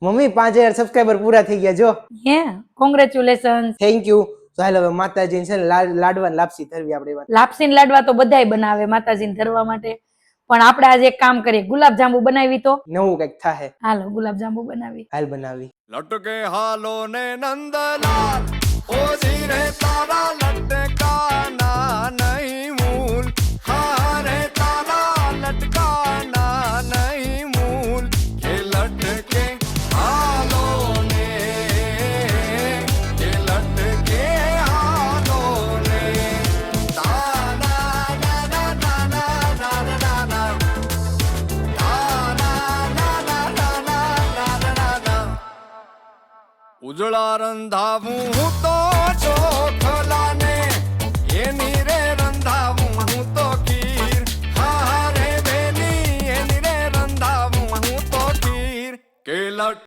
Mummy 5000 subscriber પૂરા થઈ ગયા જો. હે કોંગ્રેચ્યુલેશન. Thank you. તો હાલ હવે માતાજીને છે ને લાડવા લાપસી ધરવી આપણે વાત. લાપસીન લાડવા તો બધાય બનાવે માતાજીને ધરવા માટે, પણ આપણે આજે એક કામ કરીએ, ગુલાબ જાંબુ બનાવી તો નવું કઈક થાહે. હાલો ગુલાબ જાંબુ બનાવી. હાલ બનાવી. લટકે હાલો ને નંદલાલ ઓ ધીરે તારા લટકાના નહીં મૂલ હારે તારા લટકાના નહીં મૂલ કે લટકે હાલો ને કે લટકે હાલો ને તાના ના ના ના ના ના ના ના ઉજળા રંધાવું તો છો